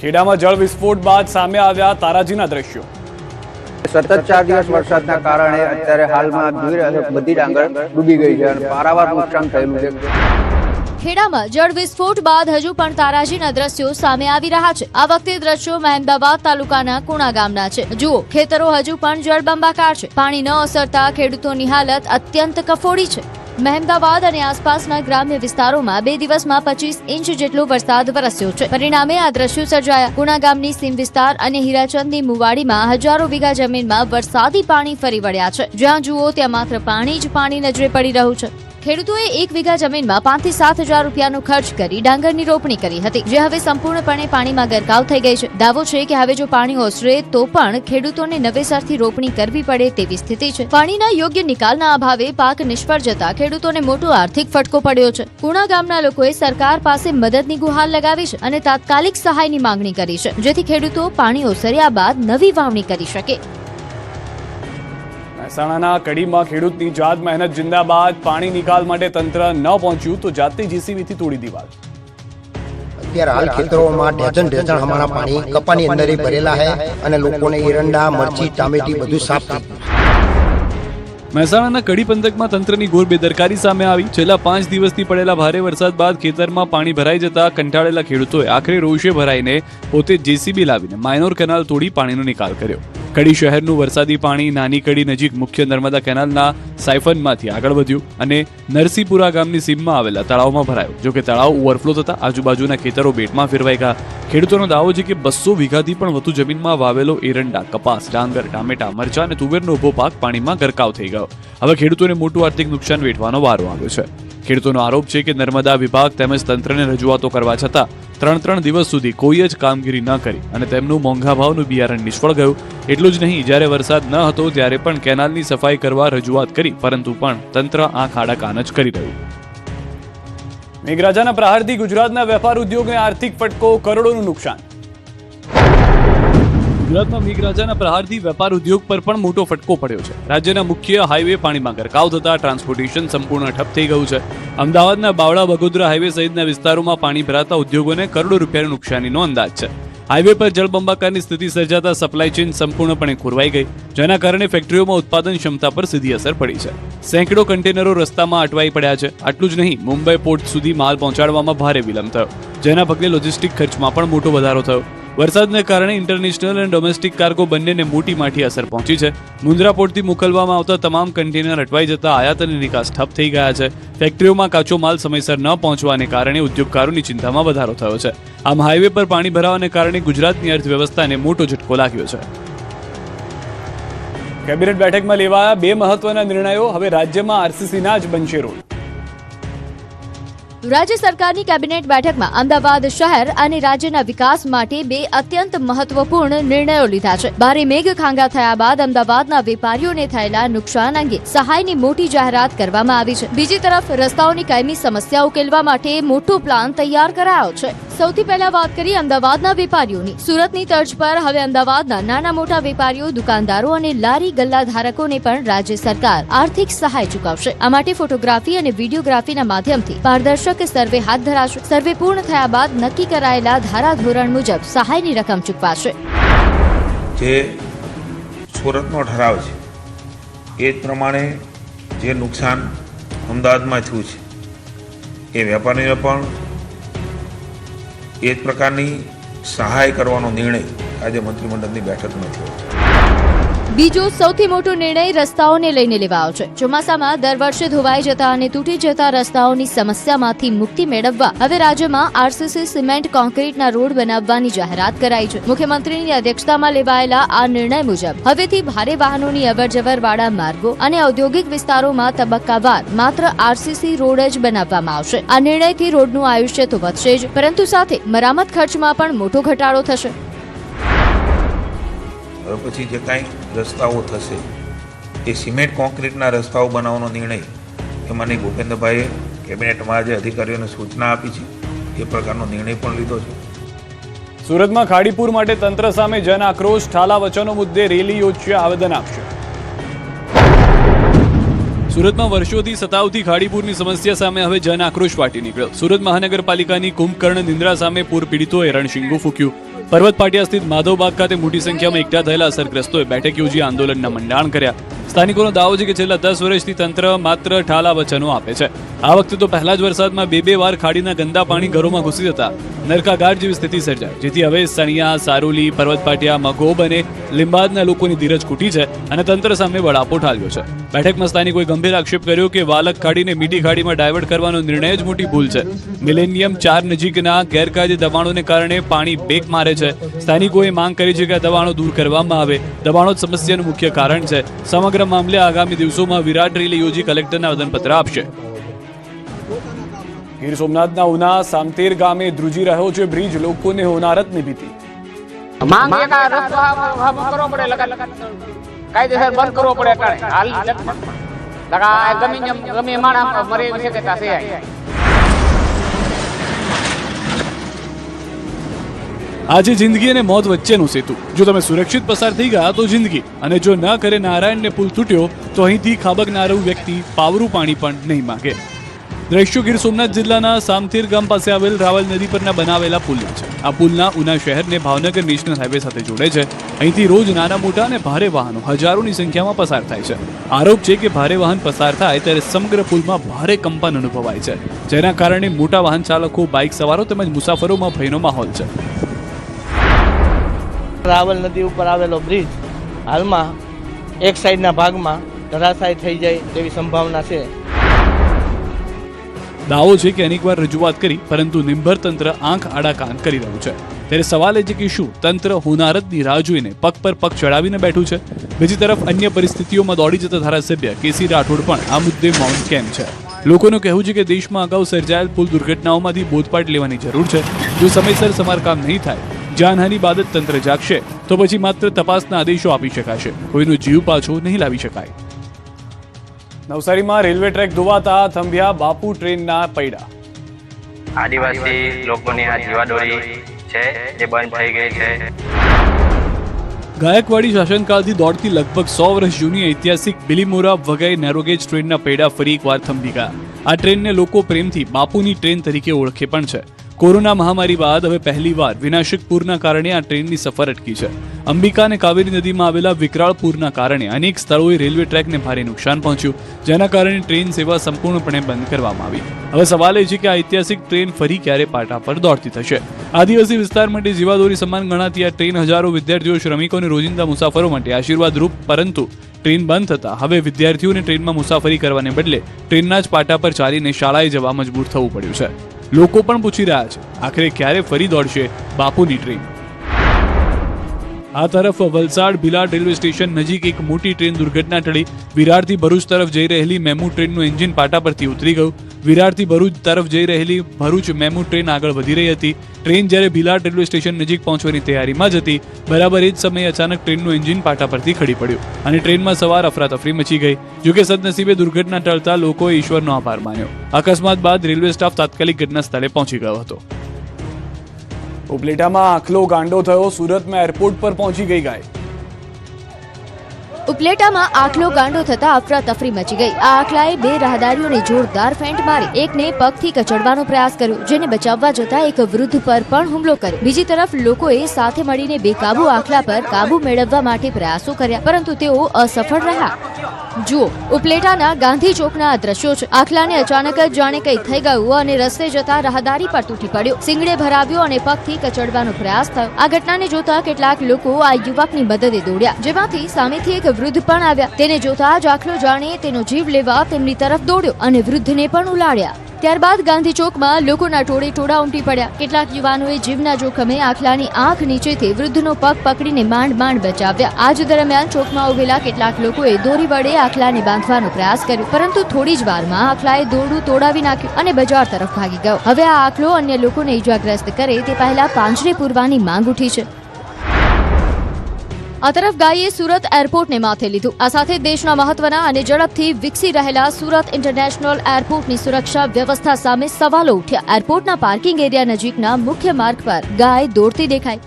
ખેડામાં જળ વિસ્ફોટ બાદ સામે આવ્યા તારાજીના દ્રશ્યો। સતત 4 દિવસ વરસાદના કારણે અત્યારે હાલમાં બધી ડાંગર ડૂબી ગઈ છે અને પારાવાર નુકસાન થયેલું છે। ખેડામાં જળ વિસ્ફોટ બાદ હજુ પણ તારાજીના દ્રશ્યો સામે આવી રહ્યા છે। આ વખતે દ્રશ્યો મહેમદાવાદ તાલુકાના કુણા ગામના છે। જુઓ, ખેતરો હજુ પણ જળબંબાકાર છે। પાણી ન ઓસરતા ખેડૂતોની હાલત અત્યંત કફોડી છે। મહેમદાવાદ અને આસપાસના ગ્રામ્ય વિસ્તારોમાં 2 દિવસમાં 25 ઇંચ જેટલો વરસાદ વરસ્યો છે। પરિણામે આ દ્રશ્યો સર્જાયા। કુણા ગામની સીમ વિસ્તાર અને હીરાચંદની મુવાડીમાં હજારો વીઘા જમીનમાં વરસાદી પાણી ફરી વળ્યા છે। જ્યાં જુઓ ત્યાં માત્ર પાણી જ પાણી નજરે પડી રહ્યું છે। ખેડૂતોએ 1 વીઘા જમીનમાં 5 થી 7 હજાર રૂપિયાનો ખર્ચ કરી ડાંગરની રોપણી કરી હતી, જે હવે સંપૂર્ણપણે પાણીમાં ગરકાવ થઈ ગઈ છે। દાવો છે કે હવે જો પાણી ઓસરે તો પણ ખેડૂતોને નવેસરથી રોપણી કરવી પડે તેવી સ્થિતિ છે। પાણીના યોગ્ય નિકાલના અભાવે પાક નિષ્ફળ જતા ખેડૂતોને મોટો આર્થિક ફટકો પડ્યો છે। કુણા ગામના લોકોએ સરકાર પાસે મદદની ગુહાર લગાવી છે અને તાત્કાલિક સહાયની માંગણી કરી છે, જેથી ખેડૂતો પાણી ઓસર્યા બાદ નવી વાવણી કરી શકે। મહેસાણાના કડીમાં ખેડૂતની જાત મહેનત જિંદાબાદ। પાણી નિકાલ માટે તંત્ર ન પહોંચ્યું તો જાતે જેસીબીથી તોડી દીવાલ। અત્યારે હાલ ખેતરોમાં ઢેચણ हमारा पानी कपानी अंदर ही भरेला है અને લોકોને એરંડા મરચી ટામેટી બધું સાફ થઈ ગયું। મહેસાણાના કડી પંથકમાં તંત્રની ઘોર બેદરકારી સામે આવી। છેલ્લા 5 દિવસથી પડેલા ભારે વરસાદ બાદ ખેતરમાં પાણી ભરાઈ જતા કંટાળેલા ખેડૂતોએ આખરે રોષે ભરાઈને પોતે જેસીબી લાવીને માઇનોર કેનાલ તોડી પાણીનો નિકાલ કર્યો। કડી શહેરનું વરસાદી પાણી નાની કડી નજીક મુખ્ય નર્મદા કેનાલના સાયફનમાંથી આગળ વધ્યું અને નરસીપુરા ગામની સીમમાં આવેલા તળાવમાં ભરાયું। જોકે તળાવ ઓવરફ્લો થતા આજુબાજુના ખેતરો બેટમાં ફેરવાઈ ગયા। ખેડૂતોનો દાવો છે કે 200 વીઘાથી પણ વધુ જમીનમાં વાવેલો એરંડા, કપાસ, ડાંગર, ટામેટા, મરચા અને તુવેરનો ઉભો પાક પાણીમાં ગરકાવ થઈ ગયો। હવે ખેડૂતોને મોટું આર્થિક નુકસાન વેઠવાનો વારો આવ્યો છે। ખેડૂતોનો આરોપ છે કે નર્મદા વિભાગ તેમજ તંત્રને રજૂઆતો કરવા છતાં 3 દિવસ સુધી કોઈ જ કામગીરી ન કરી અને તેમનું મોંઘા ભાવનું બિયારણ નિષ્ફળ ગયું। એટલું જ નહીં, જ્યારે વરસાદ ન હતો ત્યારે પણ કેનાલની સફાઈ કરવા રજૂઆત કરી, પરંતુ પણ તંત્ર આંખ આડા કાન જ કરી રહ્યું। મેઘરાજાના પ્રહારથી ગુજરાતના વેપાર ઉદ્યોગને આર્થિક ફટકો, કરોડોનું નુકસાન। ગુજરાતમાં મેઘરાજાના પ્રહારથી વેપાર ઉદ્યોગ પર પણ મોટો ફટકો પડ્યો છે। રાજ્યના મુખ્ય હાઈવે પાણીમાં ગરકાવ થતા ટ્રાન્સપોર્ટેશન સંપૂર્ણ ઠપ થઈ ગયું છે। અમદાવાદના બાવળા બગોદરા હાઈવે સહિતના વિસ્તારોમાં પાણી ભરાતા ઉદ્યોગોને કરોડો રૂપિયાની નુકસાનીનો અંદાજ છે। હાઈવે પર જળબંબાકારની સ્થિતિ સર્જાતા સપ્લાય ચેઇન સંપૂર્ણપણે ખોરવાઈ ગઈ, જેના કારણે ફેક્ટરીઓમાં ઉત્પાદન ક્ષમતા પર સીધી અસર પડી છે। સેંકડો કન્ટેનરો રસ્તામાં અટવાઈ પડ્યા છે। આટલું જ નહીં, મુંબઈ પોર્ટ સુધી માલ પહોંચાડવામાં ભારે વિલંબ થયો, જેના પગલે લોજિસ્ટિક ખર્ચમાં પણ મોટો વધારો થયો। વરસાદને કારણે ઇન્ટરનેશનલ અને ડોમેસ્ટિક કાર્ગો બંનેને મોટી માઠી અસર પહોંચી છે। મુન્દ્રા પોર્ટથી મોકલવામાં આવતા તમામ કન્ટેનર અટવાઈ જતા આયાત અને નિકાસ ઠપ થઈ ગયા છે। ફેક્ટરીઓમાં કાચો માલ સમયસર ન પહોંચવાને કારણે ઉદ્યોગકારોની ચિંતામાં વધારો થયો છે। આમ હાઈવે પર પાણી ભરાવાને કારણે ગુજરાતની અર્થવ્યવસ્થાને મોટો ઝટકો લાગ્યો છે। કેબિનેટ બેઠકમાં લેવાયા 2 મહત્વના નિર્ણયો। હવે રાજ્યમાં આરસીસીના જ બનશે રોડ। રાજ્ય સરકારની કેબિનેટ બેઠકમાં અમદાવાદ શહેર અને રાજ્યના વિકાસ માટે 2 અત્યંત મહત્વપૂર્ણ નિર્ણયો લીધા છે। ભારે મેઘખાંગા થયા બાદ અમદાવાદના વેપારીઓને થયેલા નુકસાન અંગે સહાયની મોટી જાહેરાત કરવામાં આવી છે। બીજી તરફ રસ્તાઓની કાયમી સમસ્યા ઉકેલવા માટે મોટો પ્લાન તૈયાર કરાયો છે। સૌથી પહેલા વાત કરીએ અમદાવાદના વેપારીઓની। સુરતની તર્જ પર હવે અમદાવાદના નાના મોટા વેપારીઓ, દુકાનદારો અને લારી ગલ્લા ધારકોને પણ રાજ્ય સરકાર આર્થિક સહાય ચૂકવશે। આ માટે ફોટોગ્રાફી અને વિડીયોગ્રાફીના માધ્યમથી પારદર્શક સર્વે હાથ ધરાશે। સર્વે પૂર્ણ થયા બાદ નક્કી કરાયેલા ધારાધોરણ મુજબ સહાયની રકમ ચૂકવાશે। જે સુરતનો ઠરાવ છે એ જ પ્રમાણે જે નુકસાન અમદાવાદમાં થયું છે એ વેપારીને પણ એ જ પ્રકારની સહાય કરવાનો નિર્ણય આજે મંત્રીમંડળની બેઠકમાં થયો છે। બીજો સૌથી મોટો નિર્ણય રસ્તાઓને લઈને લેવાયો છે। ચોમાસામાં દર વર્ષે ધોવાઈ જતા અને તૂટી જતા રસ્તાઓની સમસ્યામાંથી મુક્તિ મેળવવા હવે રાજ્યમાં આરસીસી સિમેન્ટ કોન્ક્રીટના રોડ બનાવવાની જાહેરાત કરાઈ છે। મુખ્યમંત્રીની અધ્યક્ષતામાં લેવાયેલા આ નિર્ણય મુજબ હવેથી ભારે વાહનોની અવરજવર વાળા માર્ગો અને ઔદ્યોગિક વિસ્તારોમાં તબક્કાવાર માત્ર આરસીસી રોડ જ બનાવવામાં આવશે। આ નિર્ણયથી રોડનું આયુષ્ય તો વધશે જ, પરંતુ સાથે મરામત ખર્ચમાં પણ મોટો ઘટાડો થશે। હવે પછી જે કાંઈ રસ્તાઓ થશે એ સિમેન્ટ કોન્ક્રીટના રસ્તાઓ બનાવવાનો નિર્ણય એ માનનીય ભૂપેન્દ્રભાઈએ કેબિનેટમાં આજે અધિકારીઓને સૂચના આપી છે, એ પ્રકારનો નિર્ણય પણ લીધો છે। સુરતમાં ખાડીપુર માટે તંત્ર સામે જન આક્રોશ। ઠાલા વચનો મુદ્દે રેલી યોજશે, આવેદન આપશે। સુરતમાં વર્ષોથી સતાવતી ખાડીપુરની સમસ્યા સામે હવે જન આક્રોશ ફાટી નીકળ્યો। સુરત મહાનગરપાલિકાની કુંભકર્ણ નિંદ્રા સામે પૂર પીડિતોએ રણશીંગું ફૂંક્યું। પર્વત પાટિયા સ્થિત માધવબાગ ખાતે મોટી સંખ્યામાં એકઠા થયેલા અસરગ્રસ્તોએ બેઠક યોજી આંદોલનના મંડાણ કર્યા. સ્થાનિકોનો દાવો છે કે છેલ્લા 10 વર્ષથી તંત્ર માત્ર ઠાલા વચનો આપે છે. આ વખતે તો પહેલા જ વરસાદમાં બે વાર ખાડીના ગંદા પાણી ઘરોમાં ઘૂસી જતા નરકાગાર જેવી સ્થિતિ સર્જાઈ, જેથી હવે સણિયા, સારોલી, પર્વત પાટિયા, મઘોબ અને લીંબાદના લોકોની ધીરજ ખૂટી છે અને તંત્ર સામે બળાપો ઠાલ્યો છે. બેઠકમાં સ્થાનિકોએ ગંભીર આક્ષેપ કર્યો કે વાલક ખાડીને મીઠી ખાડીમાં ડાયવર્ટ કરવાનો નિર્ણય જ મોટી ભૂલ છે. મિલેનિયમ 4 નજીકના ગેરકાયદે દબાણોને કારણે પાણી બેક મારે છે. સ્થાનિકોએ માંગ કરી છે કે આ દબાણો દૂર કરવામાં આવે. દબાણો જ સમસ્યાનું મુખ્ય કારણ છે. સમગ્ર મામલે આગામી દિવસોમાં વિરાટ રેલી યોજી કલેક્ટરને આવેદનપત્ર આપશે. ગીર સોમનાથના ઉના સામતેર ગામે ધ્રુજી રહ્યો છે બ્રિજ, લોકોને હોનારતની ભીતિ. માંગ એક આ રસ્તો હમ કરવો પડે, કાયદેસર બંધ કરવો પડે. હાલ ગમે માણા મરી શક્યતા છે. આજે જિંદગી અને મોત વચ્ચેનો સેતુ. જો તમે સુરક્ષિત પસાર થઈ ગયા તો જિંદગી, અને જો ન કરે નારાયણને પુલ તૂટ્યો તો અહીંથી ખાબકનારું વ્યક્તિ પાવરું પાણી પણ નહીં માંગે. દ્રશ્યો ગીર સોમનાથ જિલ્લાના સામતેર ગામ પાસે આવેલ રાવલ નદી પરના બનાવેલા પુલના છે. આ પુલના ઉના શહેરને ભાવનગર નેશનલ હાઈવે સાથે જોડે છે. અહીંથી રોજ નાના મોટા અને ભારે વાહનો હજારોની સંખ્યામાં પસાર થાય છે. આરોપ છે કે ભારે વાહન પસાર થાય ત્યારે સમગ્ર પુલમાં ભારે કંપન અનુભવાય છે, જેના કારણે મોટા વાહન ચાલકો, બાઇક સવારો તેમજ મુસાફરોમાં ભયનો માહોલ છે. રાવલ નદી ઉપર આવેલો બ્રિજ હાલમાં એક સાઈડના ભાગમાં ધરાશાયી થઈ જાય તેવી સંભાવના છે. દાવો છે કે અનેકવાર રજૂઆત કરી પરંતુ નિંભર તંત્ર આંખ આડા કાન કરી રહ્યું છે. ત્યારે સવાલ એ છે કે શું તંત્ર હોનારતની રાહ જોઈને પગ પર પગ ચડાવીને બેઠું છે? બીજી તરફ અન્ય પરિસ્થિતિઓમાં દોડી જતા ધારાસભ્ય કેસી રાઠોડ પણ આ મુદ્દે મૌન કેમ છે? લોકોનું કહેવું છે કે દેશમાં અગાઉ સર્જાયેલ પુલ દુર્ઘટનાઓમાંથી બોધપાઠ લેવાની જરૂર છે. જો સમયસર સમારકામ નહીં થાય, જાનહાની બાદ જ તંત્ર જાગશે તો પછી માત્ર તપાસના આદેશો આપી શકાશે, કોઈનો જીવ પાછો નહીં લાવી શકાય. નવસારીમાં રેલવે ટ્રેક ધોવાતા થંભ્યા બાપુ ટ્રેનના પૈડા. આદિવાસી લોકોની આ જીવાદોરી છે એ બંધ થઈ ગઈ છે. ગાયકવાડી શાસનકાળથી દોડતી લગભગ 100 વર્ષ જૂની ઐતિહાસિક બિલીમોરા વઘઈ નેરોગેજ ટ્રેનના પૈડા ફરી એકવાર થંભી ગયા. આ ટ્રેનને લોકો પ્રેમથી બાપુની ટ્રેન તરીકે ઓળખે પણ છે. કોરોના મહામારી બાદ હવે પહેલીવાર વિનાશક પૂરના કારણે આ ટ્રેનની સફર અટકી છે. અંબિકા અને કાવેરી નદીમાં આવેલા વિકરાળ પૂરના કારણે અનેક સ્થળોએ રેલવે ટ્રેકને ભારે નુકસાન પહોંચ્યું, જેના કારણે ટ્રેન સેવા સંપૂર્ણપણે બંધ કરવામાં આવી. હવે સવાલ એ છે કે આ ઐતિહાસિક ટ્રેન ફરી ક્યારે પાટા પર દોડતી થશે? આદિવાસી વિસ્તાર માટે જીવાદોરી સમાન ગણાતી આ ટ્રેન હજારો વિદ્યાર્થીઓ, શ્રમિકો અને રોજિંદા મુસાફરો માટે આશીર્વાદરૂપ, પરંતુ ટ્રેન બંધ થતા હવે વિદ્યાર્થીઓને ટ્રેનમાં મુસાફરી કરવાને બદલે ટ્રેનના જ પાટા પર ચાલીને શાળાએ જવા મજબૂર થવું પડ્યું છે. લોકો પણ પૂછી રહ્યા છે, આખરે ક્યારે ફરી દોડશે બાપુની ટ્રેન? આ તરફ વલસાડ ભીલાડ રેલવે સ્ટેશન નજીક એક મોટી ટ્રેન દુર્ઘટના ટળી. વિરારથી ભરૂચ તરફ જઈ રહેલી મેમુ ટ્રેનનું એન્જિન પાટા પરથી ઉતરી ગયું. વિરારથી ભરૂચ તરફ જઈ રહેલી ભરૂચ મેમુ ટ્રેન આગળ વધી રહી હતી. ટ્રેન જ્યારે ભીલાડ રેલવે સ્ટેશન નજીક પહોંચવાની તૈયારીમાં જ હતી, બરાબર એ જ સમયે અચાનક ટ્રેનનું એન્જિન પાટા પરથી ખડી પડ્યું અને ટ્રેનમાં સવાર અફરાતફરી મચી ગઈ. જોકે સદનસીબે દુર્ઘટના ટળતા લોકોએ ઈશ્વરનો આભાર માન્યો. અકસ્માત બાદ રેલવે સ્ટાફ તાત્કાલિક ઘટના સ્થળે પહોંચી ગયો હતો. ઉપલેટામાં આખલો ગાંડો થયો, સુરતમાં એરપોર્ટ પર પહોંચી ગઈ ગાય. ઉપલેટામાં આખલો ગાંડો થતા અફરાતફરી મચી ગઈ. આ આખલાએ 2 રાહદારીઓને જોરદાર ફેન્ટ મારી એકને પગથી કચડવાનો પ્રયાસ કર્યો, જેને બચાવવા જતા એક વૃદ્ધ પર પણ હુમલો કર્યો. બીજી તરફ લોકોએ સાથે મળીને બેકાબુ આખલા પર કાબુ મેળવવા માટે પ્રયાસો કર્યા, પરંતુ તેઓ અસફળ રહ્યા. જુઓ ઉપલેટાના ગાંધી ચોકના આ દ્રશ્યો છે. આખલાને અચાનક જ જાણે કંઈ થઈ ગયું અને રસ્તે જતા રાહદારી પર તૂટી પડ્યો, સિંગડે ભરાવ્યો અને પગથી કચડવાનો પ્રયાસ થયો. આ ઘટનાને જોતા કેટલાક લોકો આ યુવકની મદદે દોડ્યા, જેમાંથી સામેથી એક વૃદ્ધ પણ આવ્યા. તેને જોતા જ આખલો જાણે તેનો જીવ લેવા તેમની તરફ દોડ્યો અને વૃદ્ધને પણ ઉલાડ્યા. ત્યારબાદ ગાંધી ચોકમાં લોકોના ટોળે ટોળા ઉમટી પડ્યા. કેટલાક યુવાનોએ જીવના જોખમે આખલાની આંખ નીચેથી વૃદ્ધનો પગ પકડીને માંડ માંડ બચાવ્યા. આ જ દરમિયાન ચોકમાં ઉભેલા કેટલાક લોકોએ દોરી વડે આખલાને બાંધવાનો પ્રયાસ કર્યો, પરંતુ થોડી જ વારમાં આખલાએ દોરડું તોડાવી નાખ્યું અને બજાર તરફ ભાગી ગયો. હવે આ આખલો અન્ય લોકોને ઈજાગ્રસ્ત કરે તે પહેલા પાંજરે પૂરવાની માંગ ઉઠી છે. આ તરફ ગાયે સુરત એરપોર્ટને માથે લીધું. આ સાથે દેશના મહત્વના અને ઝડપથી વિકસી રહેલા સુરત ઇન્ટરનેશનલ એરપોર્ટની સુરક્ષા વ્યવસ્થા સામે સવાલો ઉઠ્યા. એરપોર્ટના પાર્કિંગ એરિયા નજીકના મુખ્ય માર્ગ પર ગાય દોડતી દેખાઈ.